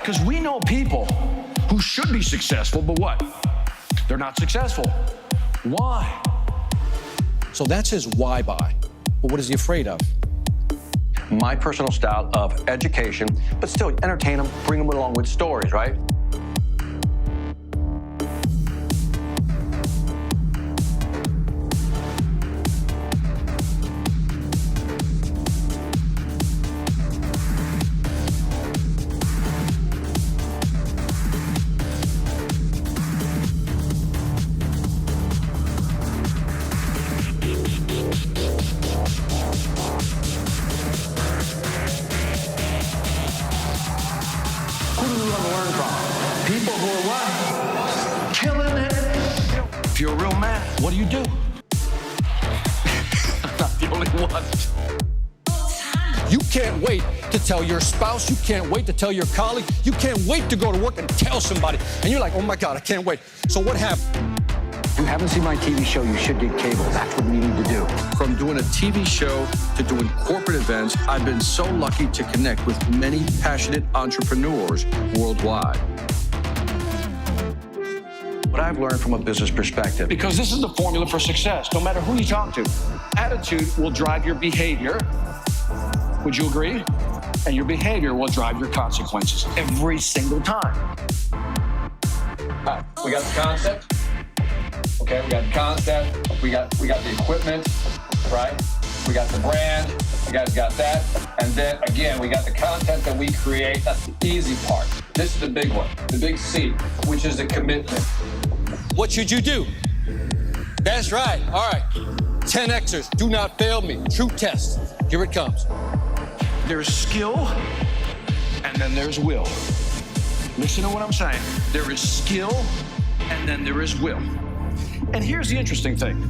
Because we know people who should be successful, but what? They're not successful. Why? So that's his why buy. But what is he afraid of? My personal style of education, but still entertain them, bring them along with stories, right? If you're a real man, what do? I'm not the only one. You can't wait to tell your spouse. You can't wait to tell your colleague. You can't wait to go to work and tell somebody. And you're like, oh my God, I can't wait. So what happened? If you haven't seen my TV show, you should get cable. That's what you need to do. From doing a TV show to doing corporate events, I've been so lucky to connect with many passionate entrepreneurs worldwide. What I've learned from a business perspective. Because this is the formula for success, no matter who you talk to. Attitude will drive your behavior. Would you agree? And your behavior will drive your consequences every single time. We got the concept. Okay, we got the concept. We got the equipment, right? We got the brand. You guys got that. And then again, we got the content that we create. That's the easy part. This is the big one, the big C, which is the commitment. What should you do? That's right. All right. 10Xers. Do not fail me. True test. Here it comes. There's skill, and then there's will. Listen to what I'm saying. There is skill, and then there is will. And here's the interesting thing.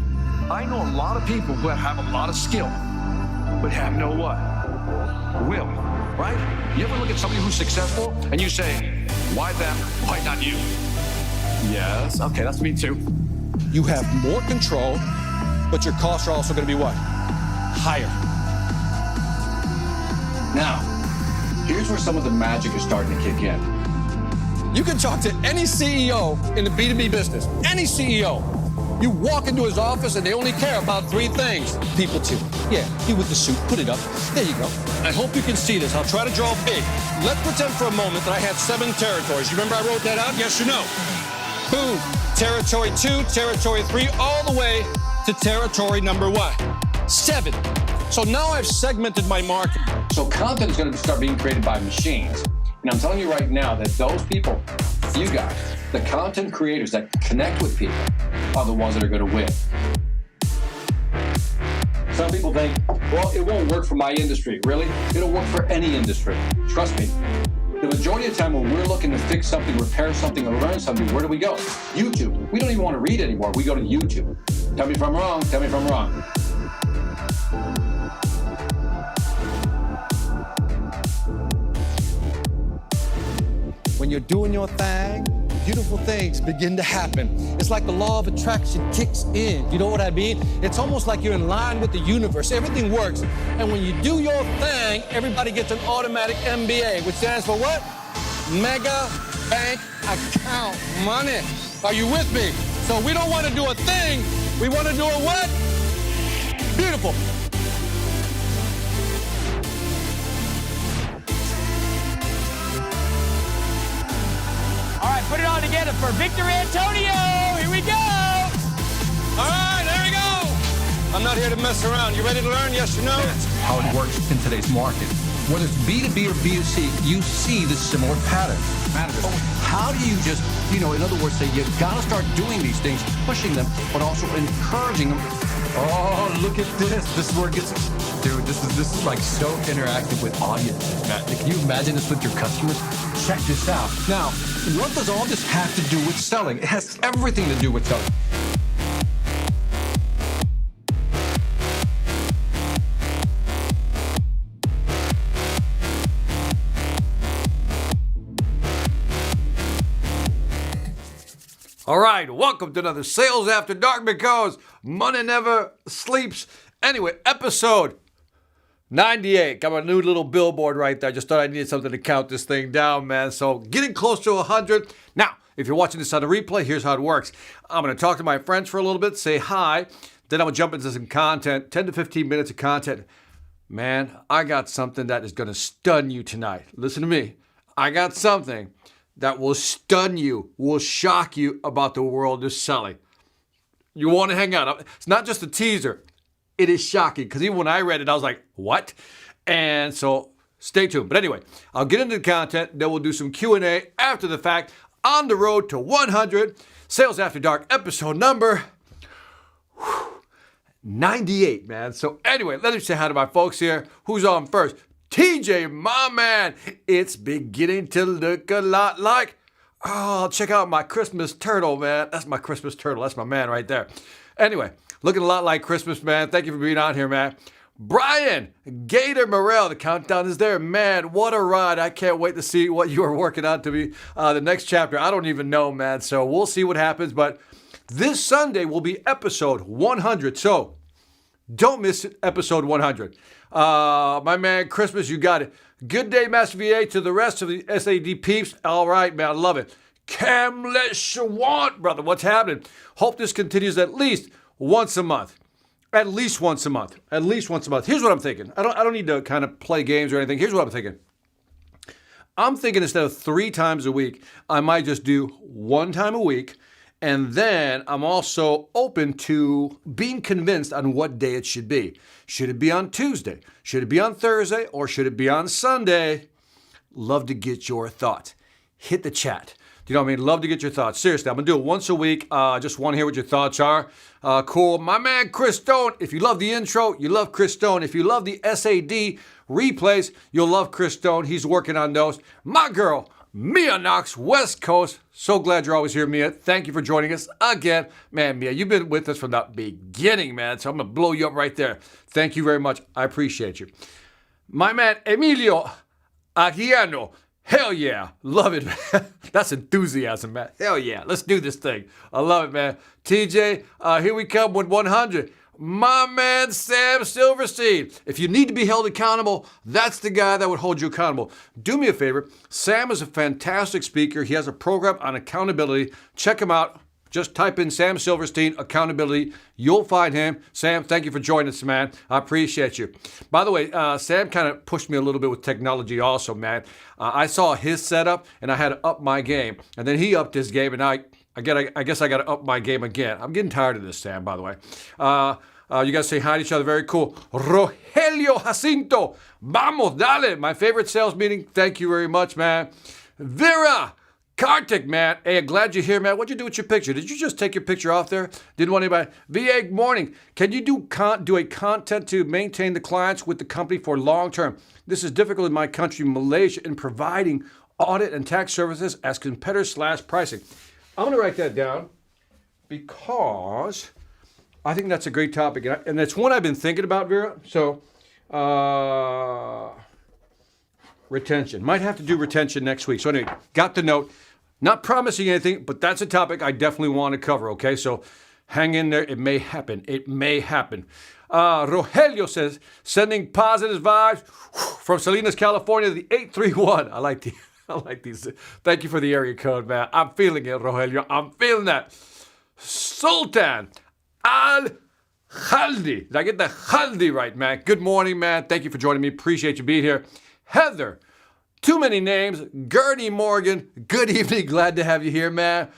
I know a lot of people who have a lot of skill, but have no what? Will, right? You ever look at somebody who's successful, and you say, why them? Why not you? Yes, okay, that's me too. You have more control, but your costs are also going to be what? Higher. Now, here's where some of the magic is starting to kick in. You can talk to any CEO in the B2B business, any CEO. You walk into his office and they only care about three things. People too. Yeah, he with the suit, put it up. There you go. I hope you can see this. I'll try to draw big. Let's pretend for a moment that I had 7 territories. You remember I wrote that out? Yes or no? Boom. Territory 2, territory 3, all the way to territory number what? 7. So now I've segmented my market. So content is going to start being created by machines. And I'm telling you right now that those people, you guys, the content creators that connect with people are the ones that are going to win. Some people think, well, it won't work for my industry. Really? It'll work for any industry. Trust me. The majority of the time when we're looking to fix something, repair something, or learn something, where do we go? YouTube. We don't even want to read anymore. We go to YouTube. Tell me if I'm wrong. Tell me if I'm wrong. When you're doing your thing, beautiful things begin to happen. It's like the law of attraction kicks in. You know what I mean? It's almost like you're in line with the universe. Everything works. And when you do your thing, everybody gets an automatic MBA, which stands for what? Mega Bank Account Money. Are you with me? So we don't want to do a thing. We want to do a what? Beautiful. All right, put it all together for Victor Antonio. Here we go. All right, there we go. I'm not here to mess around. You ready to learn? Yes or no? That's how it works in today's market. Whether it's B2B or B2C, you see the similar patterns. How do you just, in other words, say you gotta start doing these things, pushing them, but also encouraging them. Oh, look at this. This is where it gets, dude, this is like so interactive with audiences, man. Can you imagine this with your customers? Check this out. Now, what does all this have to do with selling? It has everything to do with selling. All right, welcome to another Sales After Dark because money never sleeps. Anyway, episode 98. Got my new little billboard right there. Just thought I needed something to count this thing down, man. So getting close to 100. Now, if you're watching this on the replay, here's how it works. I'm going to talk to my friends for a little bit, say hi. Then I'm going to jump into some content, 10 to 15 minutes of content. Man, I got something that is going to stun you tonight. Listen to me. I got something that will stun you, will shock you about the world of selling. You want to hang out. It's not just a teaser. It is shocking because even when I read it, I was like, what? And so stay tuned. But anyway, I'll get into the content. Then we'll do some Q&A after the fact on the road to 100. Sales After Dark episode number 98, man. So anyway, let me say hi to my folks here. Who's on first? TJ, my man. It's beginning to look a lot like, check out my Christmas turtle, man. That's my Christmas turtle. That's my man right there. Anyway, looking a lot like Christmas, man. Thank you for being on here, man. Brian, Gator Morrell, the countdown is there. Man, what a ride. I can't wait to see what you are working on to be the next chapter. I don't even know, man. So we'll see what happens. But this Sunday will be episode 100. So don't miss episode 100. My man, Christmas, you got it. Good day, Master VA, to the rest of the SAD peeps. All right, man, I love it. Camlet Shawant, brother, what's happening? Hope this continues at least once a month. At least once a month. At least once a month. Here's what I'm thinking. I don't need to kind of play games or anything. Here's what I'm thinking. I'm thinking instead of 3 times a week, I might just do 1 time a week. And then I'm also open to being convinced on what day it should be. Should it be on Tuesday? Should it be on Thursday? Or should it be on Sunday? Love to get your thoughts. Hit the chat. You know what I mean? Love to get your thoughts. Seriously, I'm going to do it once a week. Just want to hear what your thoughts are. Cool. My man, Chris Stone. If you love the intro, you love Chris Stone. If you love the SAD replays, you'll love Chris Stone. He's working on those. My girl, Mia Knox, West Coast. So glad you're always here, Mia. Thank you for joining us again. Man, Mia, you've been with us from the beginning, man. So I'm going to blow you up right there. Thank you very much. I appreciate you. My man, Emilio Aguiano. Hell yeah. Love it, man. That's enthusiasm, man. Hell yeah. Let's do this thing. I love it, man. TJ, here we come with 100. My man, Sam Silverstein. If you need to be held accountable, that's the guy that would hold you accountable. Do me a favor. Sam is a fantastic speaker. He has a program on accountability. Check him out. Just type in Sam Silverstein, accountability. You'll find him. Sam, thank you for joining us, man. I appreciate you. By the way, Sam kind of pushed me a little bit with technology also, man. I saw his setup, and I had to up my game. And then he upped his game, and I guess I got to up my game again. I'm getting tired of this, Sam, by the way. You guys say hi to each other. Very cool. Rogelio Jacinto. Vamos, dale. My favorite sales meeting. Thank you very much, man. Vera Kartik, man. Hey, glad you're here, man. What'd you do with your picture? Did you just take your picture off there? Didn't want anybody. VA, good morning. Can you do a content to maintain the clients with the company for long term? This is difficult in my country, Malaysia, in providing audit and tax services as competitors / pricing. I'm going to write that down because I think that's a great topic. And it's one I've been thinking about, Vera. So, retention. Might have to do retention next week. So anyway, got the note. Not promising anything, but that's a topic I definitely want to cover, okay? So hang in there. It may happen. It may happen. Rogelio says, sending positive vibes from Salinas, California, the 831. I like these. Thank you for the area code, man. I'm feeling it, Rogelio. I'm feeling that. Sultan Al-Khaldi. Did I get the Khaldi right, man? Good morning, man. Thank you for joining me. Appreciate you being here. Heather. Too many names. Gurney Morgan. Good evening. Glad to have you here, man.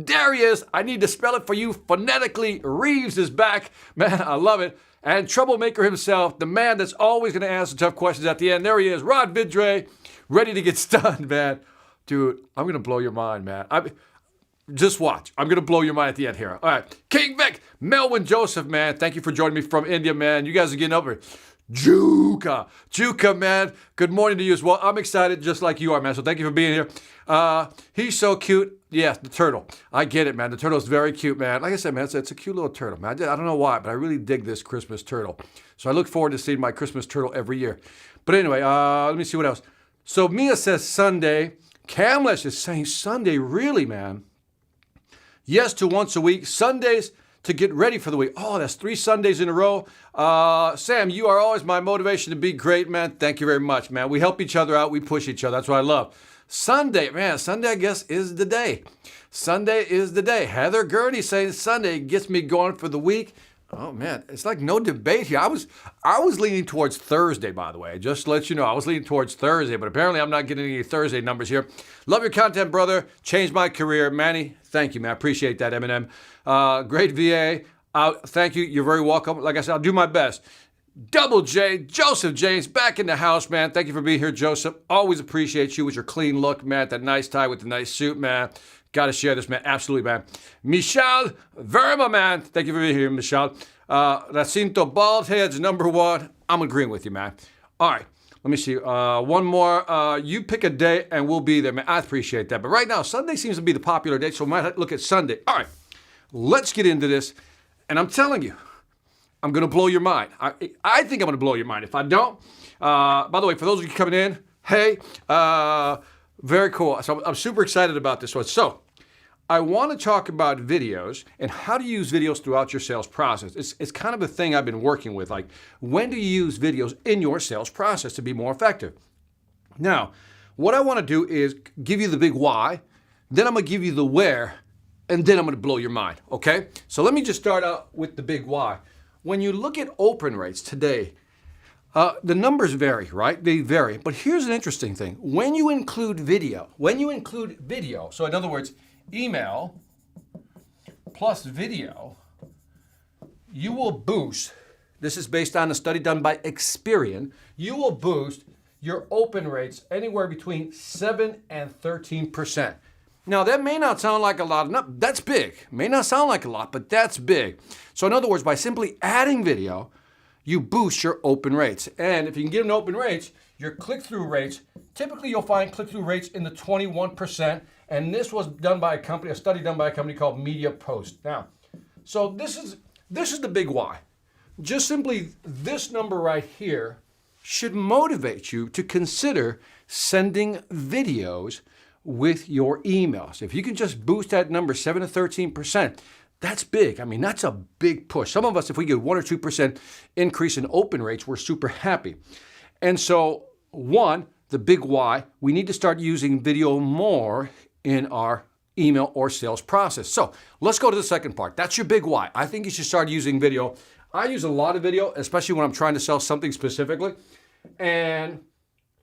Darius. I need to spell it for you phonetically. Reeves is back. Man, I love it. And Troublemaker himself, the man that's always going to answer tough questions at the end. There he is. Rod Vidre. Ready to get stunned, man. Dude, I'm going to blow your mind, man. Just watch. I'm going to blow your mind at the end here. All right. King Vic. Melvin Joseph, man. Thank you for joining me from India, man. You guys are getting over it. Juka, man. Good morning to you as well. I'm excited just like you are, man. So thank you for being here. He's so cute. Yeah, the turtle. I get it, man. The turtle's very cute, man. Like I said, man, it's a cute little turtle, man. I don't know why, but I really dig this Christmas turtle. So I look forward to seeing my Christmas turtle every year. But anyway, let me see what else. So Mia says Sunday. Camlesh is saying Sunday. Really, man? Yes to once a week. Sundays to get ready for the week. Oh, that's 3 Sundays in a row. Sam, you are always my motivation to be great, man. Thank you very much, man. We help each other out. We push each other. That's what I love. Sunday, man, Sunday, I guess, is the day. Sunday is the day. Heather Gurney saying Sunday gets me going for the week. Oh, man, it's like no debate here. I was leaning towards Thursday, by the way. Just to let you know, I was leaning towards Thursday, but apparently I'm not getting any Thursday numbers here. Love your content, brother. Changed my career. Manny, thank you, man. I appreciate that, Eminem. Great VA. Thank you. You're very welcome. Like I said, I'll do my best. Double J, Joseph James, back in the house, man. Thank you for being here, Joseph. Always appreciate you with your clean look, man. That nice tie with the nice suit, man. Got to share this, man. Absolutely, man. Michelle Verma, man. Thank you for being here, Michelle. Racinto Baldheads, number 1. I'm agreeing with you, man. All right. Let me see. One more. You pick a day and we'll be there, man. I appreciate that. But right now, Sunday seems to be the popular day, so we might look at Sunday. All right. Let's get into this. And I'm telling you, I'm going to blow your mind. I think I'm going to blow your mind. If I don't, by the way, for those of you coming in, hey, very cool. So I'm super excited about this one. So I want to talk about videos and how to use videos throughout your sales process. It's kind of a thing I've been working with. Like, when do you use videos in your sales process to be more effective? Now, what I want to do is give you the big why, then I'm going to give you the where, and then I'm going to blow your mind, okay? So let me just start out with the big why. When you look at open rates today, the numbers vary, right? They vary. But here's an interesting thing. When you include video, so in other words, email plus video, you will boost, this is based on a study done by Experian, you will boost your open rates anywhere between 7 and 13%. Now, that may not sound like a lot. No, that's big. May not sound like a lot, but that's big. So in other words, by simply adding video, you boost your open rates. And if you can get an open rates, your click-through rates, typically you'll find click-through rates in the 21%. And this was done by a study done by a company called Media Post. Now, so this is the big why. Just simply this number right here should motivate you to consider sending videos with your emails. If you can just boost that number 7 to 13%, that's big. I mean, that's a big push. Some of us, if we get 1 or 2% increase in open rates, we're super happy. And so, one, the big why, we need to start using video more in our email or sales process. So let's go to the second part. That's your big why. I think you should start using video. I use a lot of video, especially when I'm trying to sell something specifically. And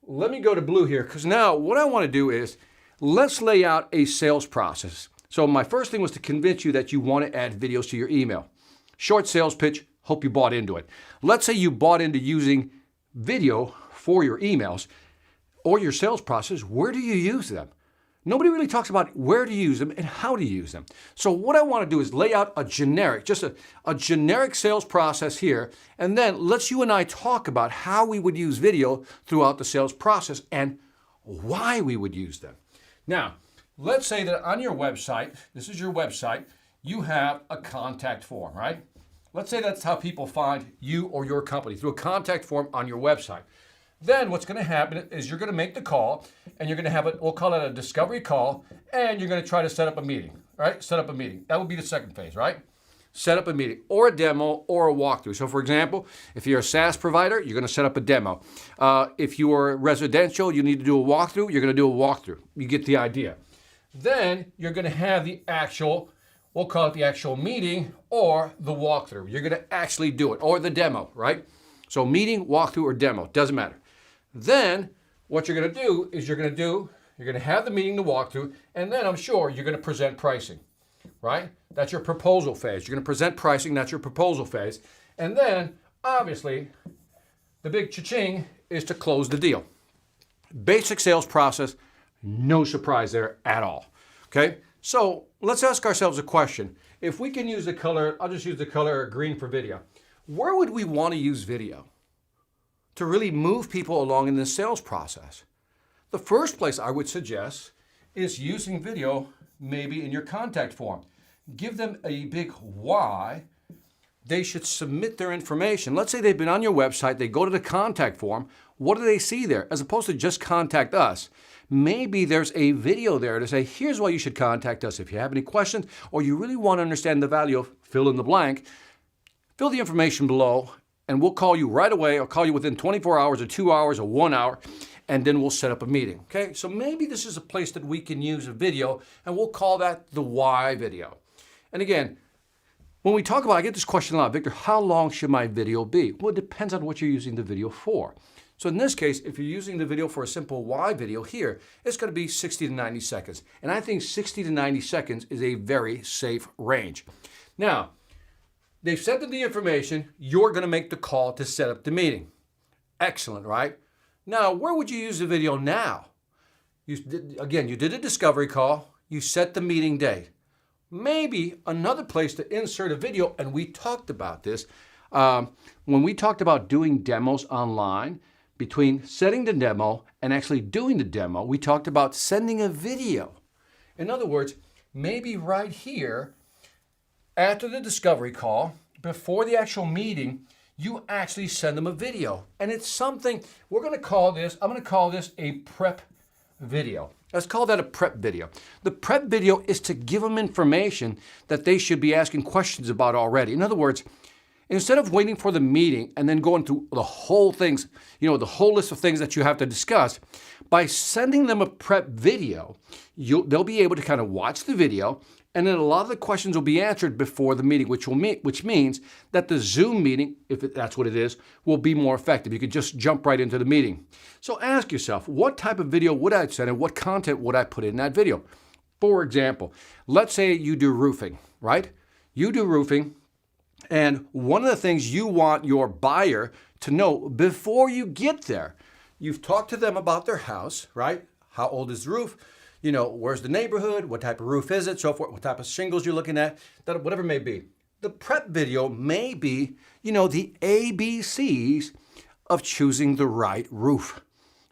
let me go to blue here, because now what I want to do is, let's lay out a sales process. So my first thing was to convince you that you want to add videos to your email. Short sales pitch, hope you bought into it. Let's say you bought into using video for your emails or your sales process. Where do you use them? Nobody really talks about where to use them and how to use them. So what I want to do is lay out a generic, just a generic sales process here, and then let's you and I talk about how we would use video throughout the sales process and why we would use them. Now, let's say that on your website, this is your website, you have a contact form, right? Let's say that's how people find you or your company, through a contact form on your website. Then what's going to happen is you're going to make the call, and you're going to have we'll call it a discovery call, and you're going to try to set up a meeting, right? Set up a meeting. That would be the second phase, right? Set up a meeting or a demo or a walkthrough. So for example, if you're a SaaS provider, you're going to set up a demo. If you are residential, you need to do a walkthrough, you're going to do a walkthrough. You get the idea. Then you're going to have the actual, we'll call it the actual meeting or the walkthrough. You're going to actually do it, or the demo, right? So meeting, walkthrough, or demo, doesn't matter. Then what you're going to do is you're going to have the meeting, the walkthrough, and then I'm sure you're going to present pricing, right? That's your proposal phase. You're going to present pricing, that's your proposal phase. And then, obviously, the big cha-ching is to close the deal. Basic sales process, no surprise there at all, okay? So let's ask ourselves a question. If we can use the color, I'll just use the color green for video. Where would we want to use video to really move people along in this sales process? The first place I would suggest is using video maybe in your contact form. Give them a big why they should submit their information. Let's say they've been on your website, they go to the contact form. What do they see there? As opposed to just contact us, maybe there's a video there to say, here's why you should contact us. If you have any questions or you really want to understand the value of fill in the blank, fill the information below and we'll call you right away. I'll call you within 24 hours or 2 hours or 1 hour, and then we'll set up a meeting. Okay, so maybe this is a place that we can use a video, and we'll call that the why video. And again, when we talk about, I get this question a lot, Victor, how long should my video be? Well, it depends on what you're using the video for. So in this case, if you're using the video for a simple why video here, it's going to be 60 to 90 seconds. And I think 60 to 90 seconds is a very safe range. Now, they've sent them the information. You're going to make the call to set up the meeting. Excellent, right? Now, where would you use the video now? You did a discovery call. You set the meeting date. Maybe another place to insert a video, and we talked about this. When we talked about doing demos online, between setting the demo and actually doing the demo, we talked about sending a video. In other words, maybe right here, after the discovery call, before the actual meeting, you actually send them a video. And it's something, I'm going to call this a prep video. Let's call that a prep video. The prep video is to give them information that they should be asking questions about already. In other words, instead of waiting for the meeting and then going through the whole things, the whole list of things that you have to discuss, by sending them a prep video, they'll be able to kind of watch the video, and then a lot of the questions will be answered before the meeting, which means that the Zoom meeting, if that's what it is, will be more effective. You can just jump right into the meeting. So ask yourself, what type of video would I send and what content would I put in that video? For example, let's say you do roofing, right? You do roofing, and one of the things you want your buyer to know before you get there, you've talked to them about their house, right? How old is the roof? Where's the neighborhood? What type of roof is it? So forth. What type of shingles you're looking at? Whatever it may be. The prep video may be, the ABCs of choosing the right roof,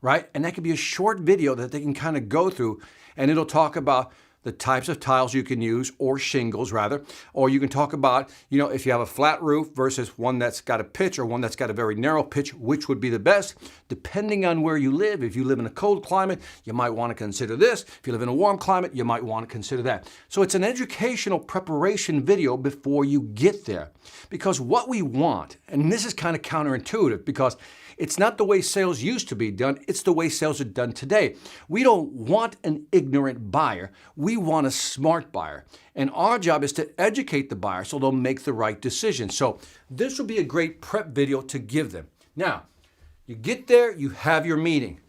right? And that could be a short video that they can kind of go through, and it'll talk about the types of tiles you can use, or shingles rather, or you can talk about, if you have a flat roof versus one that's got a pitch or one that's got a very narrow pitch, which would be the best, depending on where you live. If you live in a cold climate, you might want to consider this. If you live in a warm climate, you might want to consider that. So it's an educational preparation video before you get there. Because what we want, and this is kind of counterintuitive because it's not the way sales used to be done, it's the way sales are done today. We don't want an ignorant buyer. We want a smart buyer. And our job is to educate the buyer so they'll make the right decision. So this will be a great prep video to give them. Now, you get there, you have your meeting,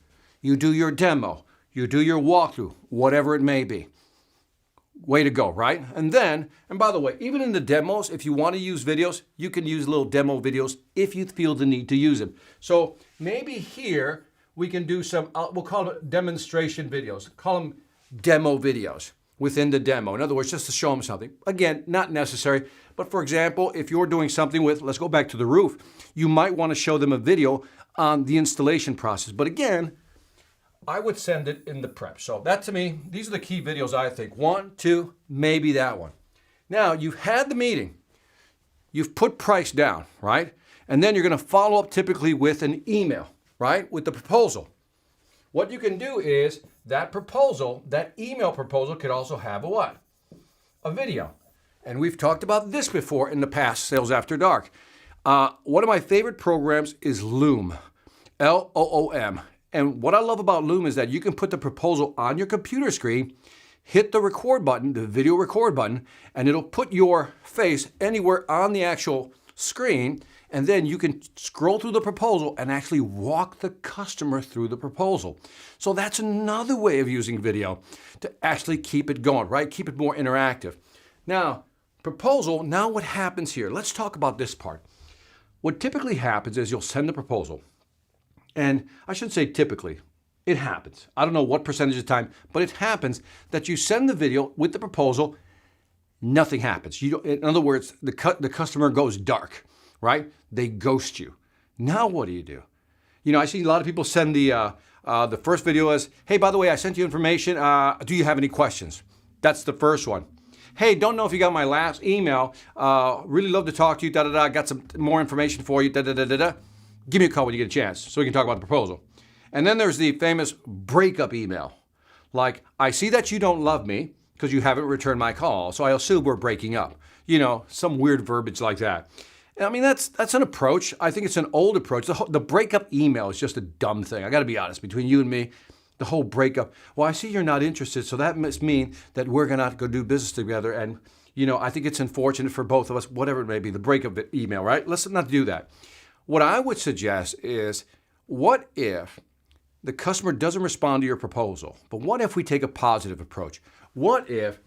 you do your demo, you do your walkthrough, whatever it may be. Way to go, right? And by the way, even in the demos, if you want to use videos, you can use little demo videos if you feel the need to use them. So maybe here we can do some, we'll call them demonstration videos. Call them demo videos within the demo. In other words, just to show them something. Again, not necessary, but for example, if you're doing something with, let's go back to the roof, you might want to show them a video on the installation process. But again, I would send it in the prep. So that to me, these are the key videos I think. 1, 2, maybe that one. Now, you've had the meeting. You've put price down, right? And then you're going to follow up typically with an email, right? With the proposal. What you can do is that proposal, that email proposal could also have a what? A video. And we've talked about this before in the past, Sales After Dark. One of my favorite programs is Loom, Loom. And what I love about Loom is that you can put the proposal on your computer screen, hit the record button, the video record button, and it'll put your face anywhere on the actual screen, and then you can scroll through the proposal and actually walk the customer through the proposal. So that's another way of using video to actually keep it going, right? Keep it more interactive. Now, proposal, now what happens here? Let's talk about this part. What typically happens is you'll send the proposal. And I shouldn't say typically, it happens. I don't know what percentage of the time, but it happens that you send the video with the proposal, nothing happens. In other words, the customer goes dark, right? They ghost you. Now what do? I see a lot of people send the first video as, hey, by the way, I sent you information. Do you have any questions? That's the first one. Hey, don't know if you got my last email. Really love to talk to you. Got some more information for you. give me a call when you get a chance so we can talk about the proposal. And then there's the famous breakup email. Like, I see that you don't love me because you haven't returned my call, so I assume we're breaking up. You know, some weird verbiage like that. I mean, that's an approach. I think it's an old approach. The breakup email is just a dumb thing. I got to be honest, between you and me, the whole breakup. Well, I see you're not interested, so that must mean that we're going to have to go do business together. And, you know, I think it's unfortunate for both of us, whatever it may be, the breakup email, right? Let's not do that. What I would suggest is, what if the customer doesn't respond to your proposal? But what if we take a positive approach? What if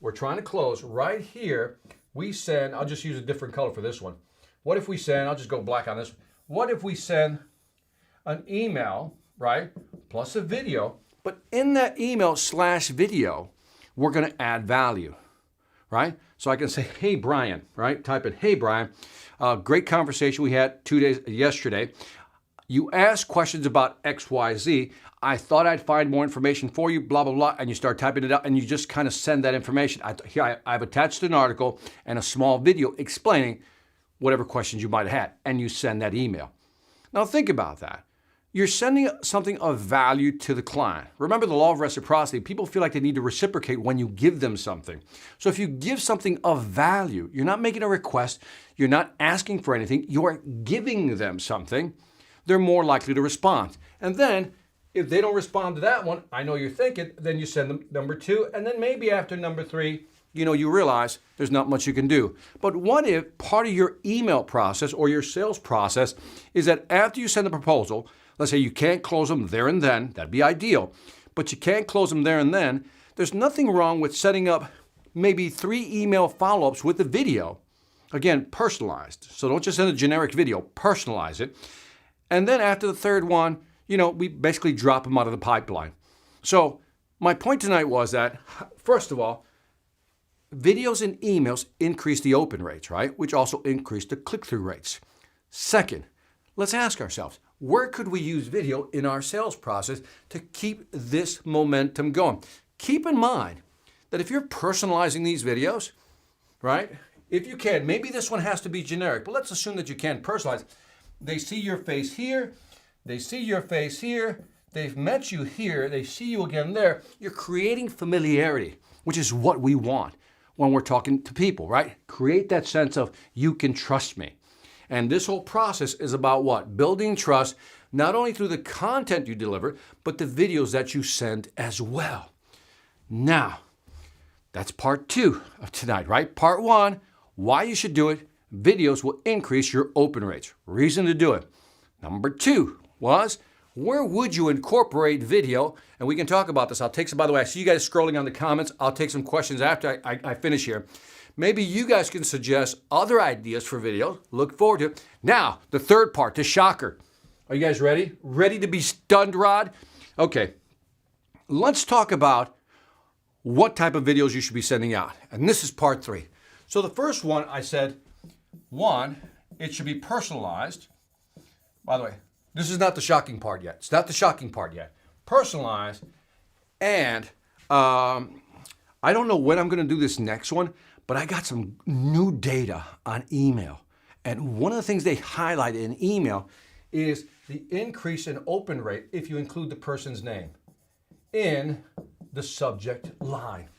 we're trying to close right here, we send, I'll just use a different color for this one. What if we send, I'll just go black on this. What if we send an email, right, plus a video, but in that email / video, we're going to add value, right? So I can say, hey, Brian, right? Type in, hey, Brian, great conversation we had yesterday. You asked questions about XYZ. I thought I'd find more information for you, blah, blah, blah, and you start typing it out, and you just kind of send that information. I've attached an article and a small video explaining whatever questions you might have had, and you send that email. Now think about that. You're sending something of value to the client. Remember the law of reciprocity. People feel like they need to reciprocate when you give them something. So if you give something of value, you're not making a request, you're not asking for anything, you're giving them something, they're more likely to respond. And then if they don't respond to that one, I know you're thinking, then you send them number 2, and then maybe after number 3, you know, you realize there's not much you can do. But what if part of your email process or your sales process is that after you send the proposal, let's say you can't close them there and then, that'd be ideal, but you can't close them there and then, there's nothing wrong with setting up maybe 3 email follow-ups with a video. Again, personalized. So don't just send a generic video, personalize it. And then after the 3rd one, you know, we basically drop them out of the pipeline. So my point tonight was that, first of all, videos and emails increase the open rates, right? Which also increase the click-through rates. Second, let's ask ourselves, where could we use video in our sales process to keep this momentum going? Keep in mind that if you're personalizing these videos, right? If you can, maybe this one has to be generic, but let's assume that you can personalize. They see your face here, they see your face here, they've met you here, they see you again there. You're creating familiarity, which is what we want when we're talking to people, right? Create that sense of you can trust me. And this whole process is about what? Building trust, not only through the content you deliver, but the videos that you send as well. Now, that's part 2 of tonight, right? Part 1, why you should do it. Videos will increase your open rates. Reason to do it. Number 2 was, where would you incorporate video? And we can talk about this. I'll take some, by the way, I see you guys scrolling on the comments. I'll take some questions after I finish here. Maybe you guys can suggest other ideas for video. Look forward to it. Now, the 3rd part, the shocker. Are you guys ready? Ready to be stunned, Rod? Okay, let's talk about what type of videos you should be sending out. And this is part 3. So the first one, I said, 1, it should be personalized. By the way, this is not the shocking part yet. It's not the shocking part yet. Personalized. And I don't know when I'm going to do this next one, but I got some new data on email. And one of the things they highlight in email is the increase in open rate if you include the person's name in the subject line.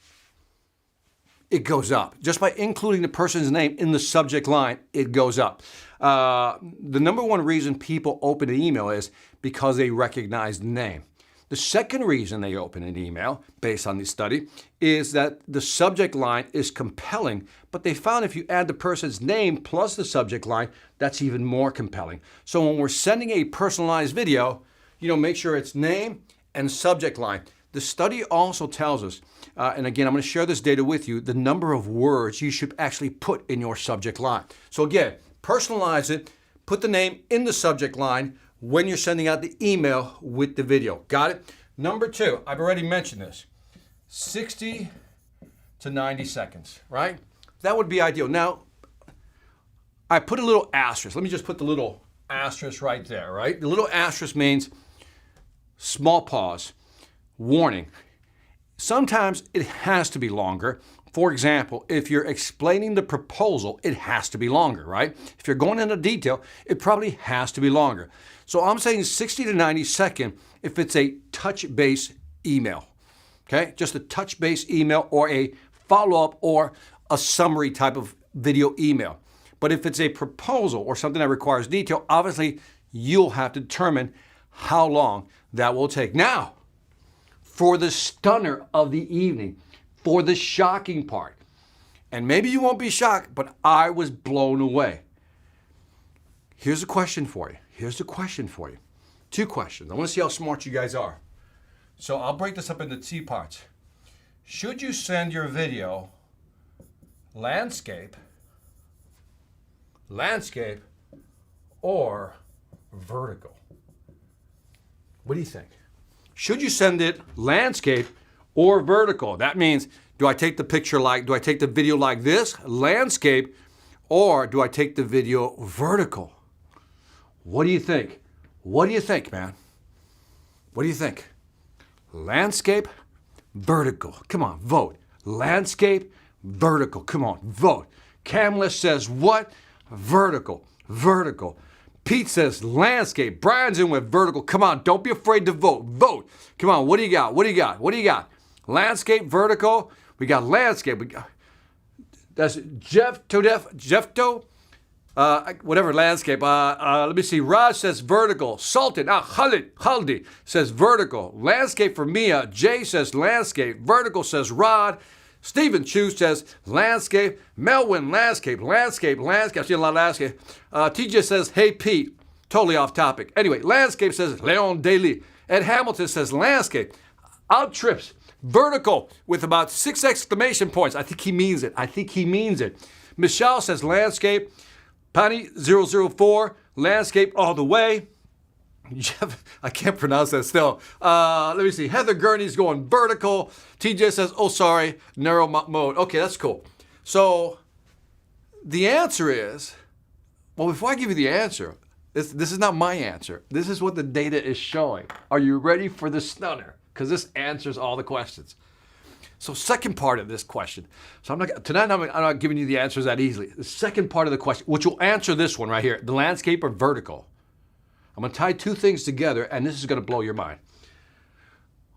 It goes up. Just by including the person's name in the subject line, it goes up. The number 1 reason people open an email is because they recognize the name. The second reason they open an email, based on the study, is that the subject line is compelling, but they found if you add the person's name plus the subject line, that's even more compelling. So when we're sending a personalized video, make sure it's name and subject line. The study also tells us, and again, I'm going to share this data with you, the number of words you should actually put in your subject line. So again, personalize it, put the name in the subject line when you're sending out the email with the video. Got it? Number 2, I've already mentioned this, 60 to 90 seconds, right? That would be ideal. Now, I put a little asterisk. Let me just put the little asterisk right there, right? The little asterisk means small pause. Warning, sometimes it has to be longer, For example, if you're explaining the proposal, it has to be longer, right? If you're going into detail, it probably has to be longer. So I'm saying 60 to 90 seconds if it's a touch-base email, okay? Just a touch-base email or a follow-up or a summary type of video email. But if it's a proposal or something that requires detail, obviously you'll have to determine how long that will take. Now, for the stunner of the evening, for the shocking part, and maybe you won't be shocked, but I was blown away. Here's a question for you. Here's the question for you. 2 questions. I want to see how smart you guys are. So I'll break this up into 2 parts. Should you send your video landscape, or vertical? What do you think? Should you send it landscape or vertical? That means, do I take the picture like, do I take the video like this, landscape, or do I take the video vertical? What do you think? What do you think, man? What do you think? Landscape, vertical. Come on, vote. Landscape, vertical. Come on, vote. Camlish says what? Vertical. Vertical. Pete says landscape. Brian's in with vertical. Come on, don't be afraid to vote. Vote. Come on, what do you got? What do you got? What do you got? Landscape, vertical. We got landscape. That's Jeff Toe. Whatever, landscape. Let me see. Raj says vertical. Sultan, Khaldi says vertical. Landscape for Mia. Jay says landscape. Vertical says Rod. Stephen Chu says landscape. Melwin, landscape. I've seen a lot of landscape. TJ says, hey Pete. Totally off topic. Anyway, landscape says Leon Daly. Ed Hamilton says landscape. Out trips. Vertical with about 6 exclamation points. I think he means it. Michelle says landscape. Pani 004, landscape all the way. Jeff, I can't pronounce that still. Let me see. Heather Gurney's going vertical. TJ says, oh, sorry, narrow mode. Okay, that's cool. So the answer is, well, before I give you the answer, this is not my answer. This is what the data is showing. Are you ready for the stunner? Because this answers all the questions. So second part of this question. So tonight I'm not giving you the answers that easily. The second part of the question, which will answer this one right here, the landscape or vertical. I'm going to tie 2 things together, and this is going to blow your mind.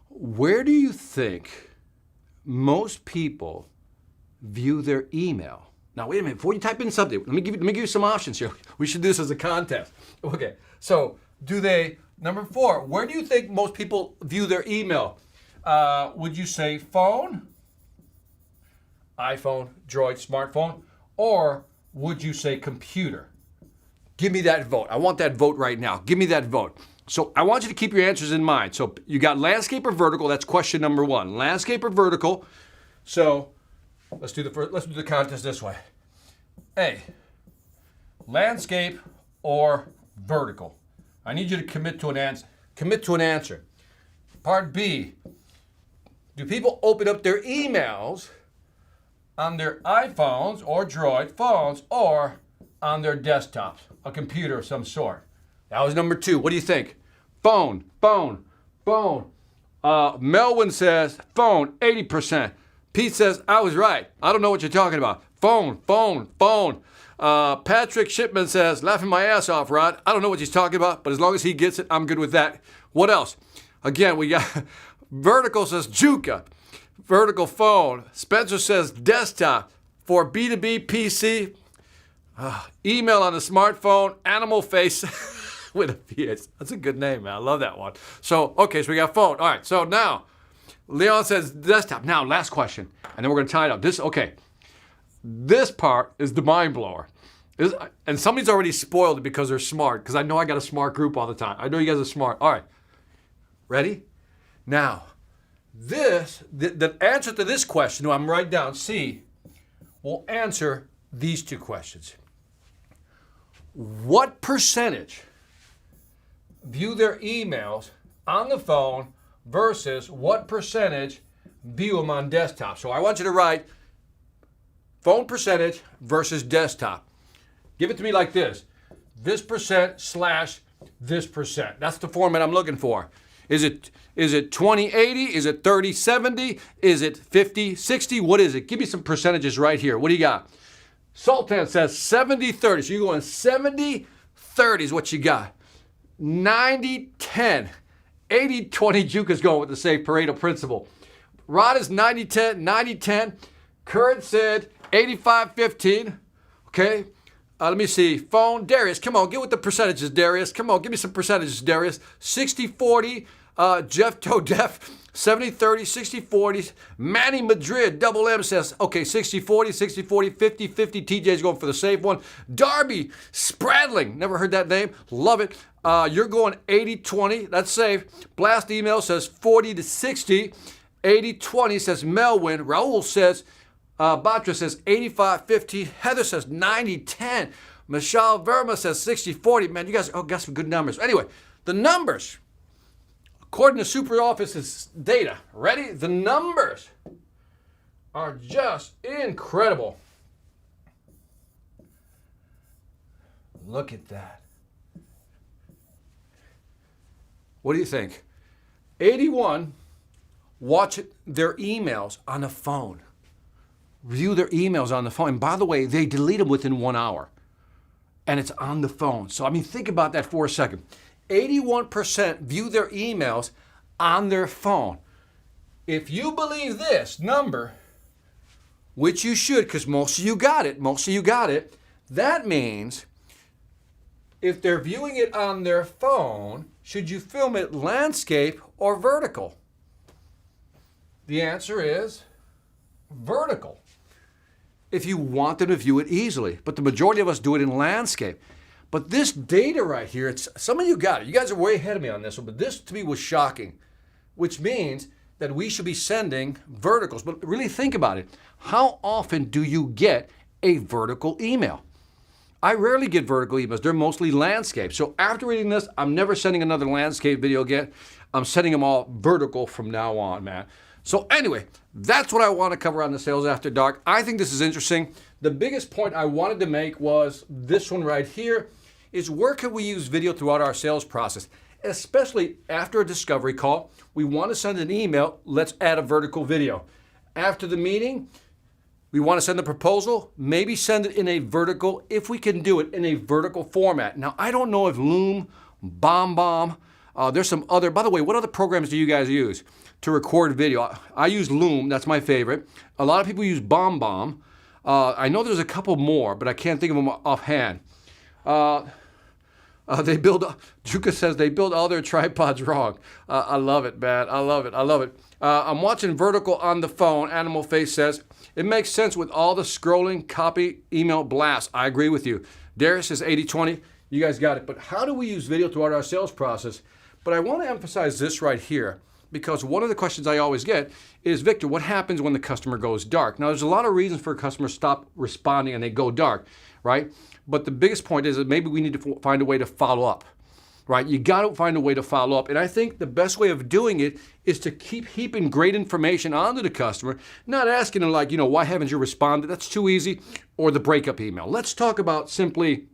Where do you think most people view their email? Now, wait a minute. Before you type in something, let me give you some options here. We should do this as a contest. Okay. So number 4, where do you think most people view their email? Would you say phone, iPhone, Droid, smartphone, or would you say computer? Give me that vote. I want that vote right now. Give me that vote. So I want you to keep your answers in mind. So you got landscape or vertical. That's question number 1. Landscape or vertical. So let's do the contest this way. A, landscape or vertical. I need you to commit to an answer. Part B. Do people open up their emails on their iPhones or Droid phones or on their desktops, a computer of some sort? That was number 2. What do you think? Phone. Melvin says phone, 80%. Pete says, I was right. I don't know what you're talking about. Phone. Patrick Shipman says, laughing my ass off, Rod. I don't know what he's talking about, but as long as he gets it, I'm good with that. What else? Again, we got vertical says Juka. Vertical phone. Spencer says desktop. For B2B PC, email on the smartphone, animal face with a PS. That's a good name, man. I love that one. So we got phone. All right, so now, Leon says desktop. Now, last question, and then we're going to tie it up. This part is the mind blower. And somebody's already spoiled it because they're smart, because I know I got a smart group all the time. I know you guys are smart. All right, ready? Now, the answer to this question, I'm writing down, C, will answer these 2 questions. What percentage view their emails on the phone versus what percentage view them on desktop? So I want you to write phone percentage versus desktop. Give it to me like this. This percent / this percent. That's the format I'm looking for. Is it 20/80? Is it 30/70? Is it 50/60? What is it? Give me some percentages right here. What do you got? Sultan says 70/30. So you're going 70/30 is what you got. 90/10. 80/20. Juka's going with the same Pareto principle. Rod is 90/10. 90/10. Kurt said 85/15. Okay. Let me see. Phone. Darius, come on. Get with the percentages, Darius. Come on. Give me some percentages, Darius. 60/40. Jeff Todef. 70/30. 60/40. Manny Madrid. Double M says, okay, 60/40. 60/40. 50/50. TJ's going for the safe one. Darby Spradling. Never heard that name. Love it. You're going 80/20. That's safe. Blast email says 40/60. 80/20 says Melwin. Raul says, Batra says 85/15. Heather says 90/10. Michelle Verma says 60/40. Man, you guys got some good numbers. Anyway, the numbers, according to SuperOffice's data, ready? The numbers are just incredible. Look at that. What do you think? 81 watch their emails on the phone. View their emails on the phone. And by the way, they delete them within 1 hour. And it's on the phone. So, I mean, think about that for a second. 81% view their emails on their phone. If you believe this number, which you should, because most of you got it, that means if they're viewing it on their phone, should you film it landscape or vertical? The answer is vertical. If you want them to view it easily. But the majority of us do it in landscape. But this data right here, some of you got it. You guys are way ahead of me on this one, but this to me was shocking, which means that we should be sending verticals. But really think about it. How often do you get a vertical email? I rarely get vertical emails. They're mostly landscape. So after reading this, I'm never sending another landscape video again. I'm sending them all vertical from now on, man. So anyway, that's what I want to cover on the Sales After Dark. I think this is interesting. The biggest point I wanted to make was this one right here, is where can we use video throughout our sales process? Especially after a discovery call, we want to send an email, let's add a vertical video. After the meeting, we want to send a proposal, maybe send it in a vertical, if we can do it in a vertical format. Now, I don't know if Loom, BombBomb, there's some other, by the way, what other programs do you guys use to record video? I use Loom, that's my favorite. A lot of people use BombBomb. I know there's a couple more, but I can't think of them offhand. Juka says they build all their tripods wrong. I love it, man. I love it. I'm watching vertical on the phone. Animal Face says, it makes sense with all the scrolling, copy, email blasts. I agree with you. Darius says 80/20. You guys got it. But how do we use video throughout our sales process? But I want to emphasize this right here, because one of the questions I always get is, Victor, what happens when the customer goes dark? Now, there's a lot of reasons for a customer to stop responding and they go dark, right? But the biggest point is that maybe we need to find a way to follow up, right? You got to find a way to follow up. And I think the best way of doing it is to keep heaping great information onto the customer, not asking them like, why haven't you responded? That's too easy. Or the breakup email. Let's talk about simply,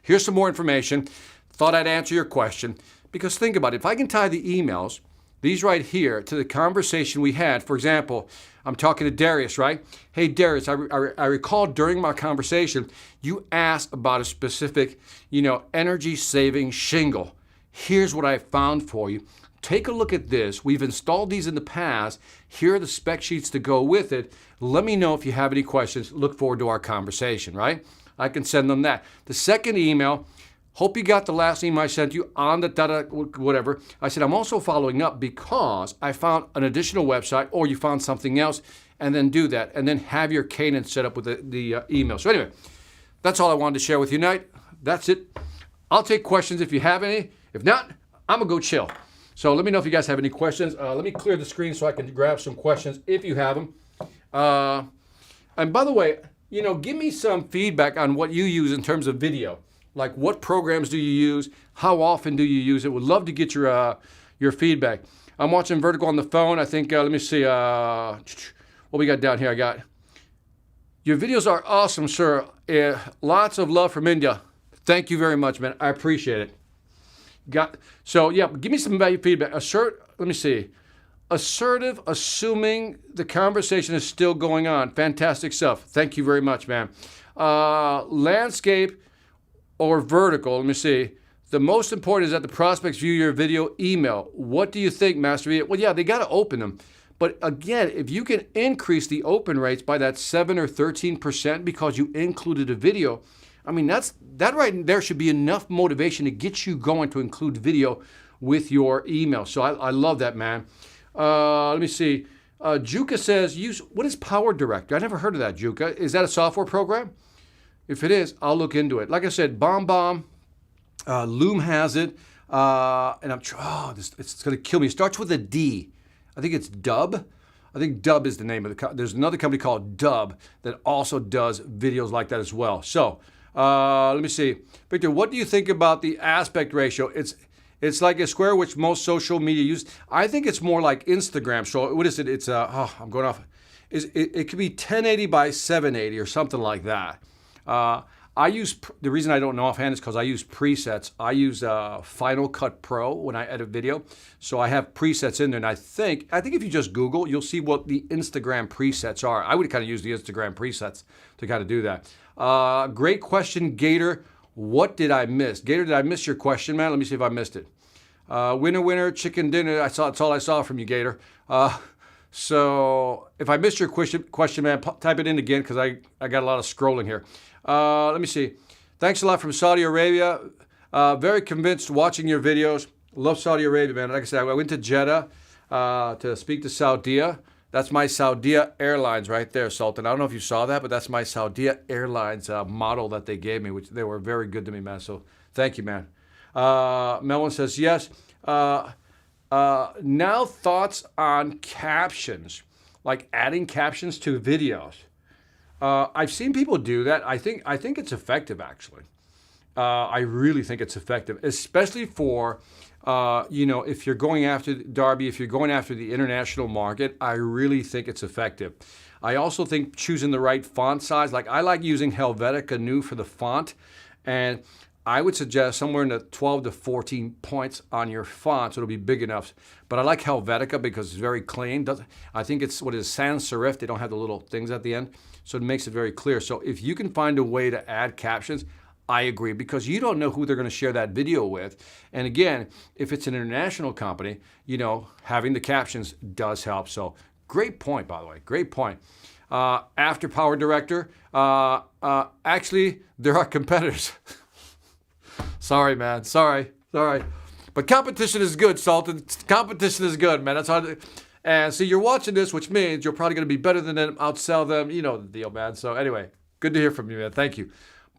here's some more information. Thought I'd answer your question. Because think about it. If I can tie the emails, these right here, to the conversation we had. For example, I'm talking to Darius, right? Hey, Darius, I recall during my conversation, you asked about a specific, energy-saving shingle. Here's what I found for you. Take a look at this. We've installed these in the past. Here are the spec sheets to go with it. Let me know if you have any questions. Look forward to our conversation, right? I can send them that. The second email, hope you got the last email I sent you on the whatever. I said, I'm also following up because I found an additional website, or you found something else, and then do that. And then have your cadence set up with the email. So anyway, that's all I wanted to share with you tonight. That's it. I'll take questions if you have any. If not, I'm going to go chill. So let me know if you guys have any questions. Let me clear the screen so I can grab some questions if you have them. And by the way, give me some feedback on what you use in terms of video. Like, what programs do you use? How often do you use it? Would love to get your feedback. I'm watching vertical on the phone. I think, let me see, what we got down here. I got, your videos are awesome, sir. Lots of love from India. Thank you very much, man. I appreciate it. So yeah, give me some value feedback. Let me see. Assertive, assuming the conversation is still going on. Fantastic stuff. Thank you very much, man. Landscape or vertical, let me see. The most important is that the prospects view your video email. What do you think, Master V? Well, yeah, they got to open them. But again, if you can increase the open rates by that 7 or 13% because you included a video, I mean, that right there should be enough motivation to get you going to include video with your email. So I love that, man. Let me see. Juka says, what is Power Director? I never heard of that, Juka. Is that a software program? If it is, I'll look into it. Like I said, BombBomb, Loom has it, and it's going to kill me. It starts with a D. I think it's Dub. I think Dub is the name of there's another company called Dub that also does videos like that as well. So let me see. Victor, what do you think about the aspect ratio? It's like a square which most social media use. I think it's more like Instagram. So what is it? It's I'm going off. It could be 1080 by 780 or something like that. The reason I don't know offhand is because I use presets. I use Final Cut Pro when I edit video. So I have presets in there. And I think if you just Google, you'll see what the Instagram presets are. I would kind of use the Instagram presets to kind of do that. Great question, Gator. What did I miss? Gator, did I miss your question, man? Let me see if I missed it. Winner, chicken dinner. That's all I saw from you, Gator. So if I missed your question, man, type it in again because I got a lot of scrolling here. Let me see. Thanks a lot from Saudi Arabia. Very convinced watching your videos. Love Saudi Arabia, man. Like I said, I went to Jeddah to speak to Saudia. That's my Saudia Airlines right there, Sultan. I don't know if you saw that, but that's my Saudia Airlines model that they gave me, which they were very good to me, man. So thank you, man. Melvin says, yes. Now thoughts on captions, like adding captions to videos. I've seen people do that. I think it's effective, actually. I really think it's effective, especially for, if you're going after Darby, if you're going after the international market, I really think it's effective. I also think choosing the right font size, like I like using Helvetica Neue for the font, and I would suggest somewhere in the 12 to 14 points on your font, so it'll be big enough. But I like Helvetica because it's very clean. I think it's sans serif. They don't have the little things at the end, so it makes it very clear. So if you can find a way to add captions, I agree, because you don't know who they're going to share that video with. And again, if it's an international company, having the captions does help. So great point, by the way. Great point. After Power Director, actually, there are competitors. Sorry, man. Sorry. But competition is good, Sultan. Competition is good, man. That's hard. And so you're watching this, which means you're probably going to be better than them, outsell them. You know the deal, man. So anyway, good to hear from you, man. Thank you.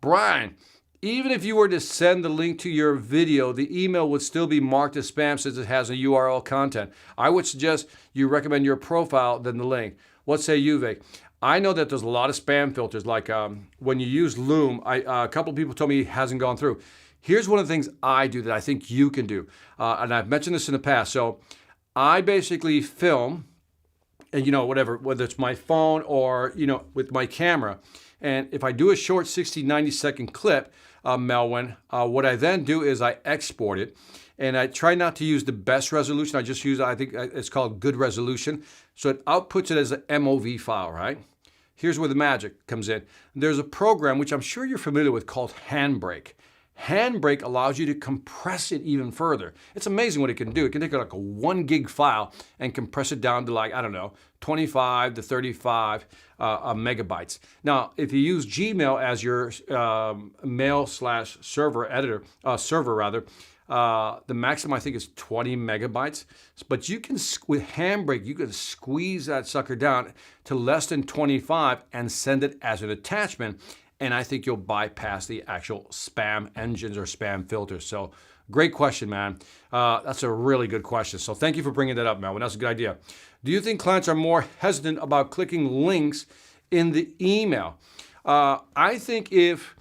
Brian, even if you were to send the link to your video, the email would still be marked as spam since it has a URL content. I would suggest you recommend your profile than the link. What say you, Vic? I know that there's a lot of spam filters. Like when you use Loom, a couple of people told me it hasn't gone through. Here's one of the things I do that I think you can do. And I've mentioned this in the past. So I basically film, and whether it's my phone or, with my camera. And if I do a short 60, 90-second clip, Melwin, what I then do is I export it. And I try not to use the best resolution. I just use, I think it's called good resolution. So it outputs it as an MOV file, right? Here's where the magic comes in. There's a program, which I'm sure you're familiar with, called Handbrake. Handbrake allows you to compress it even further. It's amazing what it can do. It can take like a 1 gig file and compress it down to 25 to 35 megabytes. Now, if you use Gmail as your mail/server server, the maximum I think is 20 megabytes. But you can, with Handbrake, you can squeeze that sucker down to less than 25 and send it as an attachment. And I think you'll bypass the actual spam engines or spam filters. So great question, man. That's a really good question. So thank you for bringing that up, Melvin. That's a good idea. Do you think clients are more hesitant about clicking links in the email? I think if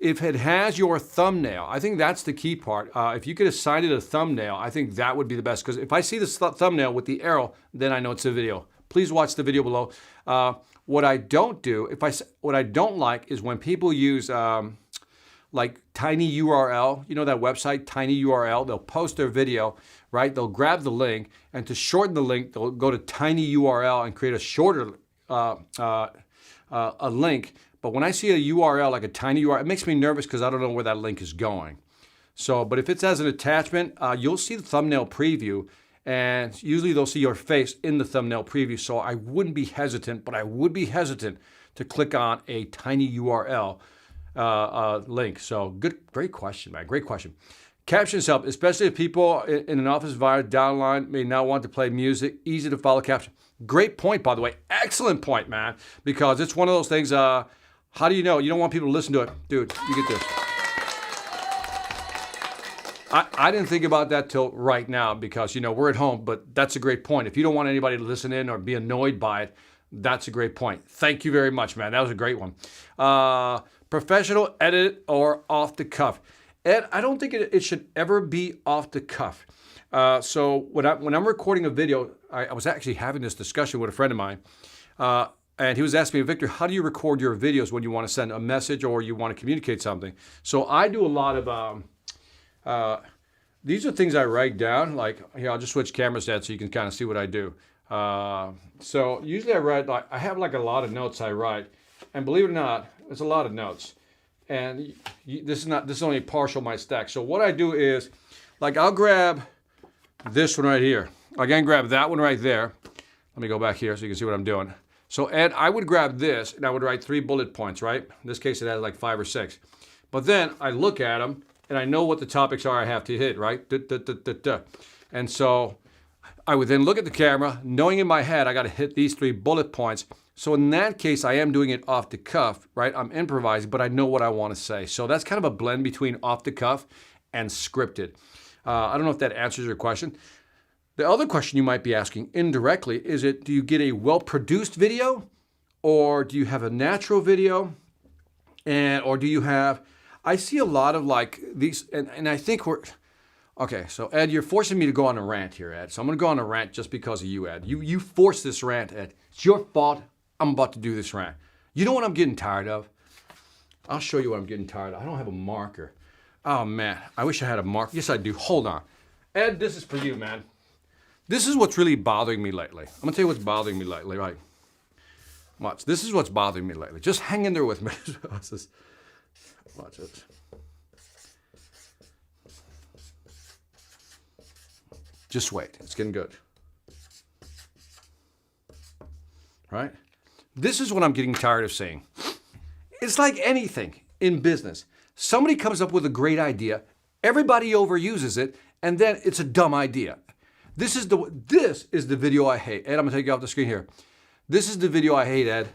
it has your thumbnail, I think that's the key part. If you could assign it a thumbnail, I think that would be the best. Because if I see this thumbnail with the arrow, then I know it's a video. Please watch the video below. What I don't like is when people use, like Tiny URL, you know that website, Tiny URL, they'll post their video, right? They'll grab the link, and to shorten the link, they'll go to Tiny URL and create a shorter a link. But when I see a URL, like a tiny URL, it makes me nervous because I don't know where that link is going. So, but if it's as an attachment, you'll see the thumbnail preview, and usually they'll see your face in the thumbnail preview. So I wouldn't be hesitant, but I would be hesitant to click on a tiny URL link. So great question, man. Great question. Captions help, especially if people in an office environment downline may not want to play music. Easy to follow caption. Great point, by the way. Excellent point, man. Because it's one of those things, how do you know? You don't want people to listen to it. Dude, you get this. I didn't think about that till right now because, we're at home, but that's a great point. If you don't want anybody to listen in or be annoyed by it, that's a great point. Thank you very much, man. That was a great one. Professional, edit, or off the cuff. Ed, I don't think it should ever be off the cuff. So when I'm recording a video, I was actually having this discussion with a friend of mine, and he was asking me, Victor, how do you record your videos when you want to send a message or you want to communicate something? So I do a lot of, these are things I write down. Like, here, I'll just switch cameras, Ed, so you can kind of see what I do. So usually I have like a lot of notes I write, and believe it or not, it's a lot of notes. And this is only partial my stack. So what I do is, like, I'll grab this one right here. I can grab that one right there. Let me go back here so you can see what I'm doing. So Ed, I would grab this and I would write 3 bullet points, right? In this case, it has like 5 or 6. But then I look at them and I know what the topics are I have to hit, right? And so I would then look at the camera, knowing in my head I got to hit these 3 bullet points. So in that case, I am doing it off the cuff, right? I'm improvising, but I know what I want to say. So that's kind of a blend between off the cuff and scripted. I don't know if that answers your question. The other question you might be asking indirectly is do you get a well-produced video, or do you have a natural video, or do you have, I see a lot of like these, and I think okay, so Ed, you're forcing me to go on a rant here, Ed. So I'm going to go on a rant just because of you, Ed. You forced this rant, Ed. It's your fault. I'm about to do this rant. You know what I'm getting tired of? I'll show you what I'm getting tired of. I don't have a marker. Oh, man. I wish I had a marker. Yes, I do. Hold on. Ed, this is for you, man. This is what's really bothering me lately. I'm going to tell you what's bothering me lately, right? Watch. This is what's bothering me lately. Just hang in there with me. Watch this. Watch this. Just wait. It's getting good. Right? This is what I'm getting tired of saying. It's like anything in business. Somebody comes up with a great idea, everybody overuses it, and then it's a dumb idea. This is the video I hate. Ed, I'm gonna take you off the screen here. This is the video I hate, Ed.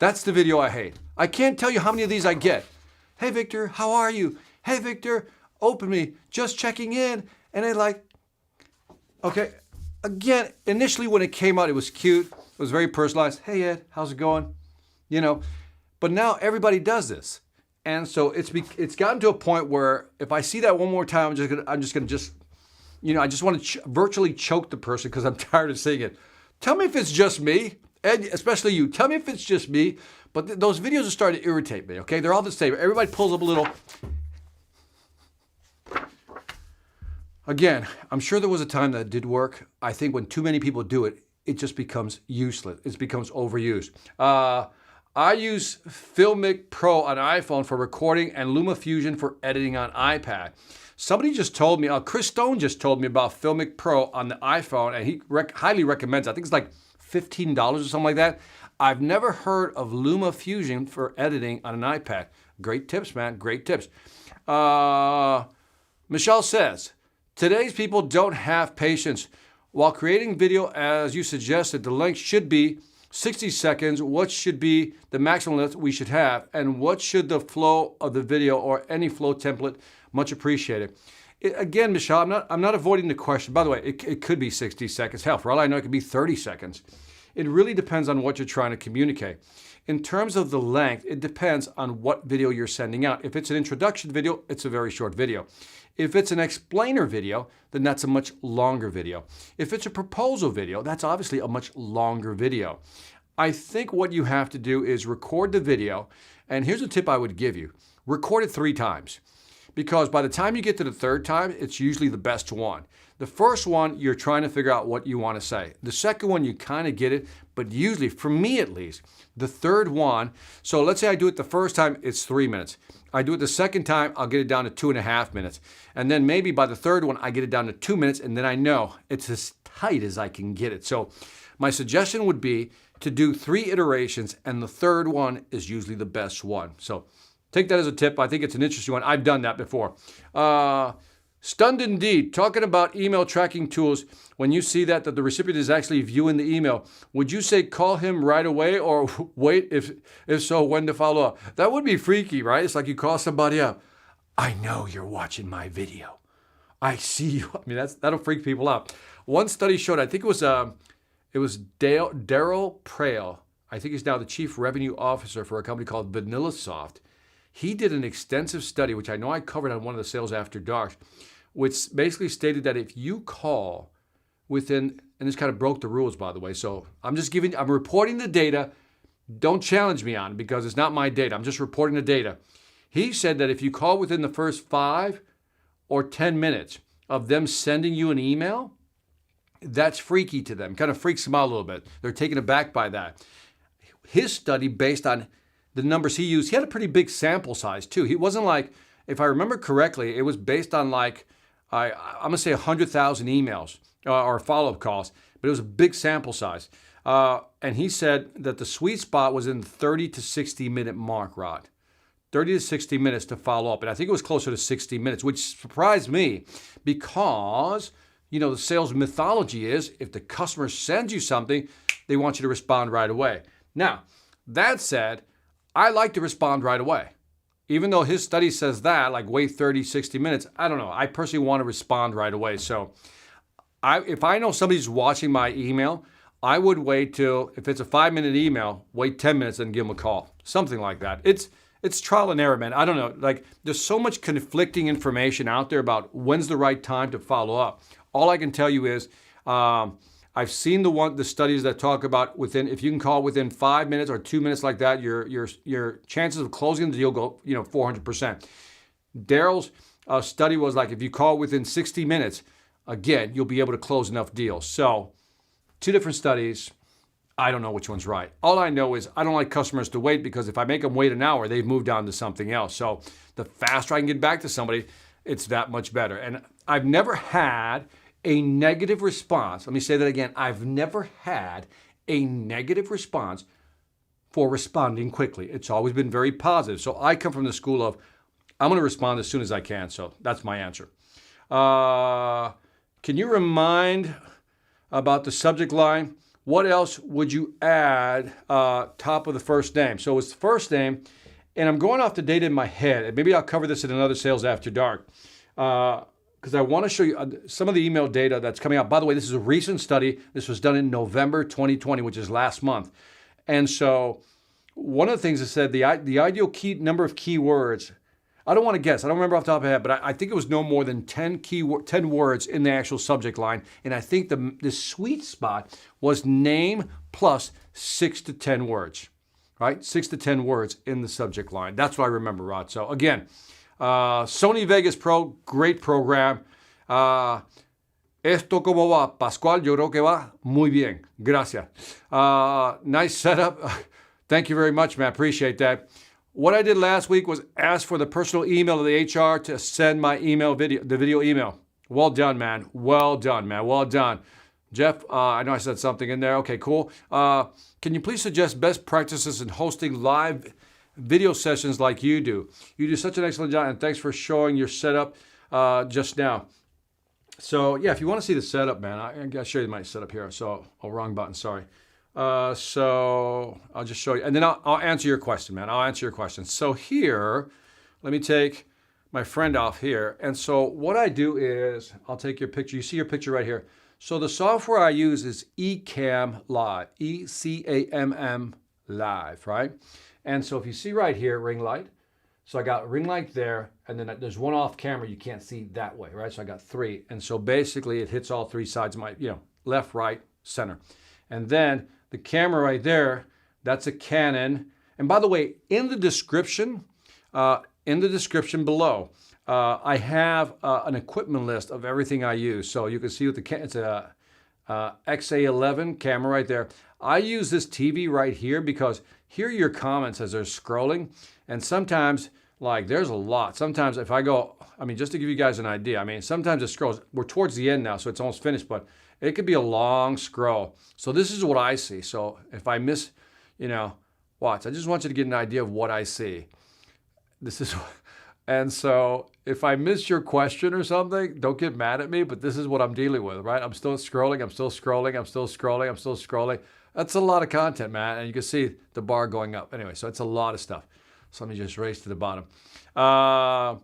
That's the video I hate. I can't tell you how many of these I get. Hey, Victor, how are you? Hey, Victor, open me, just checking in. And they like, okay, again, initially when it came out, it was cute. It was very personalized. Hey, Ed, how's it going? But now everybody does this. And so it's gotten to a point where if I see that one more time, I'm just gonna I just want to virtually choke the person because I'm tired of seeing it. Tell me if it's just me, Ed, especially you. Tell me if it's just me. But those videos are starting to irritate me, okay? They're all the same. Everybody pulls up a little. Again, I'm sure there was a time that did work. I think when too many people do it, it just becomes useless. It becomes overused. I use Filmic Pro on iPhone for recording and LumaFusion for editing on iPad. Somebody just told me, Chris Stone just told me about Filmic Pro on the iPhone, and he highly recommends it. I think it's like $15 or something like that. I've never heard of LumaFusion for editing on an iPad. Great tips, man. Great tips. Michelle says, today's people don't have patience. While creating video, as you suggested, the length should be 60 seconds. What should be the maximum length we should have? And what should the flow of the video or any flow template? Much appreciated. Again, Michelle, I'm not avoiding the question. By the way, it could be 60 seconds. Hell, for all I know, it could be 30 seconds. It really depends on what you're trying to communicate. In terms of the length, it depends on what video you're sending out. If it's an introduction video, it's a very short video. If it's an explainer video, then that's a much longer video. If it's a proposal video, that's obviously a much longer video. I think what you have to do is record the video. And here's a tip I would give you. Record it 3 times. Because by the time you get to the 3rd time, it's usually the best one. The first one, you're trying to figure out what you want to say. The second one, you kind of get it. But usually, for me at least, the 3rd one, so let's say I do it the first time, it's 3 minutes. I do it the second time, I'll get it down to 2.5 minutes. And then maybe by the 3rd one, I get it down to 2 minutes, and then I know it's as tight as I can get it. So my suggestion would be to do 3 iterations, and the 3rd one is usually the best one. So take that as a tip. I think it's an interesting one. I've done that before. Stunned indeed. Talking about email tracking tools, when you see that the recipient is actually viewing the email, would you say call him right away or wait? If so, when to follow up? That would be freaky, right? It's like you call somebody up. I know you're watching my video. I see you. I mean, that'll freak people out. One study showed, I think it was Daryl Prale. I think he's now the chief revenue officer for a company called VanillaSoft. He did an extensive study, which I know I covered on one of the Sales After Dark, which basically stated that if you call within, and this kind of broke the rules, by the way, so I'm reporting the data. Don't challenge me on it because it's not my data. I'm just reporting the data. He said that if you call within the first 5 or 10 minutes of them sending you an email, that's freaky to them. Kind of freaks them out a little bit. They're taken aback by that. His study, based on the numbers he used, he had a pretty big sample size too. He wasn't like, if I remember correctly, it was based on like, I'm going to say 100,000 emails or follow-up calls, but it was a big sample size. And he said that the sweet spot was in the 30 to 60 minute mark, Rod. 30 to 60 minutes to follow up. And I think it was closer to 60 minutes, which surprised me because, you know, the sales mythology is if the customer sends you something, they want you to respond right away. Now, that said, I like to respond right away. Even though his study says that, like wait 30, 60 minutes, I don't know. I personally want to respond right away. So if I know somebody's watching my email, I would wait till, if it's a 5-minute email, wait 10 minutes and give them a call. Something like that. It's trial and error, man. I don't know. Like there's so much conflicting information out there about when's the right time to follow up. All I can tell you is I've seen the studies that talk about if you can call within 5 minutes or 2 minutes like that, your chances of closing the deal go 400%. Daryl's study was like if you call within 60 minutes, again, you'll be able to close enough deals. So 2 different studies. I don't know which one's right. All I know is I don't like customers to wait because if I make them wait an hour, they've moved on to something else. So the faster I can get back to somebody, it's that much better. And I've never had a negative response. Let me say that again. I've never had a negative response for responding quickly. It's always been very positive. So I come from the school of I'm going to respond as soon as I can. So that's my answer. Can you remind about the subject line? What else would you add top of the first name? So it's the first name, and I'm going off the data in my head. And maybe I'll cover this in another Sales After Dark because I want to show you some of the email data that's coming out. By the way, this is a recent study. This was done in November 2020, which is last month. And so one of the things it said, the ideal number of keywords, I don't want to guess. I don't remember off the top of my head, but I think it was no more than 10 words in the actual subject line. And I think the sweet spot was name plus 6 to 10 words, right? 6 to 10 words in the subject line. That's what I remember, Rod. So again, Sony Vegas Pro, great program. Esto como va, Pascual, yo creo que va muy bien. Gracias. Nice setup. Thank you very much, man. Appreciate that. What I did last week was ask for the personal email of the HR to send my the video email. Well done, man. Well done, man. Well done. Jeff, I know I said something in there. Okay, cool. Can you please suggest best practices in hosting live video sessions like you do? You do such an excellent job, and thanks for showing your setup just now. So, yeah, if you want to see the setup, man, I got to show you my setup here. So, wrong button, sorry. So I'll just show you, and then I'll answer your question, man. I'll answer your question. So here, let me take my friend off here. And so what I do is I'll take your picture. You see your picture right here. So the software I use is Ecamm Live, ECAMM Live, right? And so if you see right here, ring light. So I got ring light there, and then there's one off camera you can't see that way, right? So I got 3. And so basically it hits all 3 sides of my, left, right, center. And then the camera right there, that's a Canon. And by the way, in the description below, I have an equipment list of everything I use. So you can see with it's a XA11 camera right there. I use this TV right here because here are your comments as they're scrolling. And sometimes, like, there's a lot. Sometimes if I go, I mean, just to give you guys an idea, I mean, sometimes it scrolls. We're towards the end now, so it's almost finished, but it could be a long scroll. So this is what I see. So if I miss, watch. I just want you to get an idea of what I see. This is, and so if I miss your question or something, don't get mad at me, but this is what I'm dealing with, right? I'm still scrolling, I'm still scrolling, I'm still scrolling, I'm still scrolling. That's a lot of content, man. And you can see the bar going up. Anyway, so it's a lot of stuff. So let me just race to the bottom. But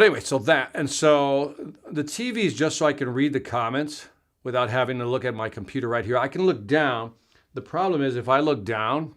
anyway, so that, and so the TV is just so I can read the comments without having to look at my computer right here. I can look down. The problem is if I look down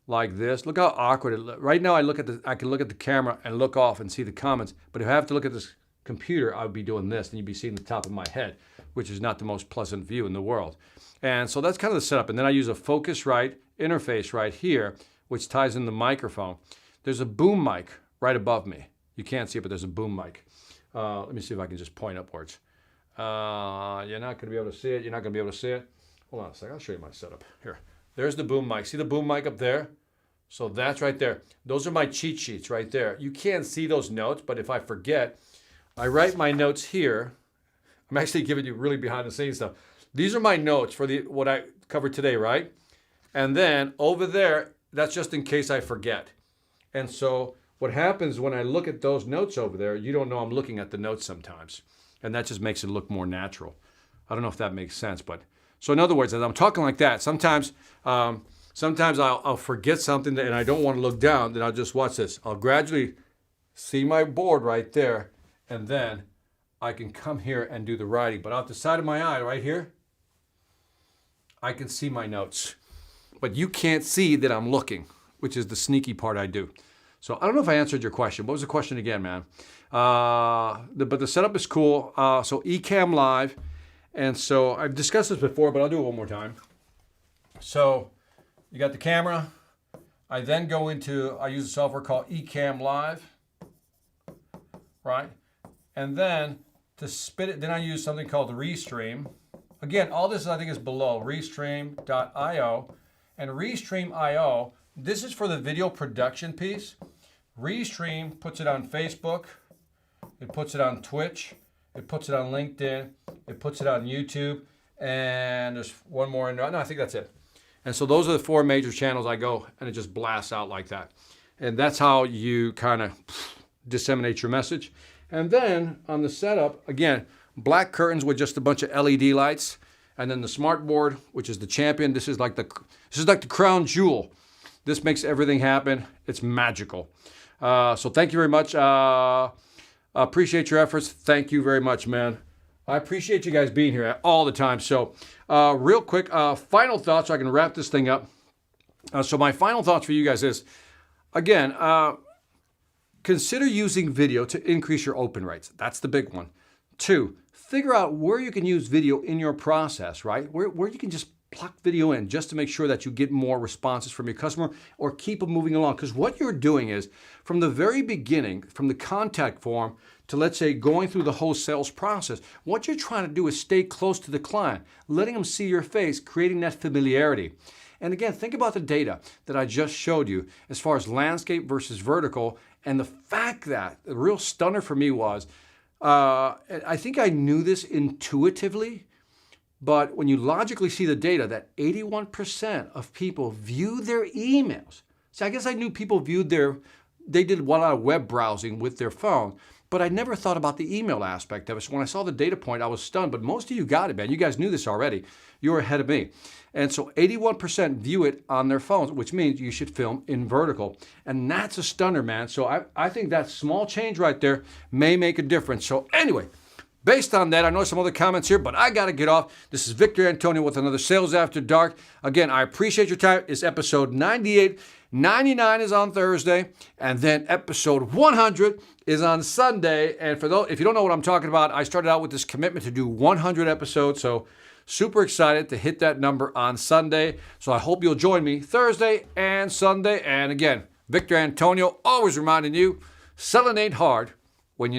like this, look how awkward it looks. Right now I can look at the camera and look off and see the comments. But if I have to look at this computer, I would be doing this and you'd be seeing the top of my head, which is not the most pleasant view in the world. And so that's kind of the setup. And then I use a Focusrite interface right here, which ties in the microphone. There's a boom mic right above me. You can't see it, but there's a boom mic. Let me see if I can just point upwards. You're not going to be able to see it. You're not going to be able to see it. Hold on a second. I'll show you my setup. Here. There's the boom mic. See the boom mic up there? So that's right there. Those are my cheat sheets right there. You can't see those notes, but if I forget, I write my notes here. I'm actually giving you really behind the scenes stuff. These are my notes for what I covered today, right? And then over there, that's just in case I forget. And so what happens when I look at those notes over there, you don't know I'm looking at the notes sometimes. And that just makes it look more natural. I don't know if that makes sense, but so in other words, as I'm talking like that, sometimes I'll forget something and I don't want to look down, then I'll just watch this. I'll gradually see my board right there, and then I can come here and do the writing. But off the side of my eye right here, I can see my notes. But you can't see that I'm looking, which is the sneaky part I do. So I don't know if I answered your question. What was the question again, man? But the setup is cool. So Ecamm Live. And so I've discussed this before, but I'll do it one more time. So you got the camera. I then go into, I use a software called Ecamm Live, right? And then to spit it, then I use something called Restream. Again, all this I think is below, Restream.io. And Restream.io, this is for the video production piece. Restream puts it on Facebook. It puts it on Twitch. It puts it on LinkedIn. It puts it on YouTube. And there's one more in there. No, I think that's it. And so those are the 4 major channels I go, and it just blasts out like that. And that's how you kind of disseminate your message. And then on the setup, again, black curtains with just a bunch of LED lights. And then the smart board, which is the champion. This is like the crown jewel. This makes everything happen. It's magical. So thank you very much. Appreciate your efforts. Thank you very much, man. I appreciate you guys being here all the time. So real quick, final thoughts so I can wrap this thing up. So my final thoughts for you guys is, again, consider using video to increase your open rates. That's the big one. 2, figure out where you can use video in your process, right? Where you can just plug video in just to make sure that you get more responses from your customer or keep them moving along. Because what you're doing is, from the very beginning, from the contact form to, let's say, going through the whole sales process, what you're trying to do is stay close to the client, letting them see your face, creating that familiarity. And again, think about the data that I just showed you as far as landscape versus vertical, and the fact that the real stunner for me was, I think I knew this intuitively, but when you logically see the data that 81% of people view their emails. See, I guess I knew people viewed they did a lot of web browsing with their phone, but I never thought about the email aspect of it. So when I saw the data point, I was stunned, but most of you got it, man. You guys knew this already. You were ahead of me. And so 81% view it on their phones, which means you should film in vertical. And that's a stunner, man. So I think that small change right there may make a difference. So anyway, based on that, I know some other comments here, but I got to get off. This is Victor Antonio with another Sales After Dark. Again, I appreciate your time. It's episode 98. 99 is on Thursday, and then episode 100 is on Sunday. And for those, if you don't know what I'm talking about, I started out with this commitment to do 100 episodes, so super excited to hit that number on Sunday. So I hope you'll join me Thursday and Sunday. And again, Victor Antonio always reminding you, selling ain't hard when you know.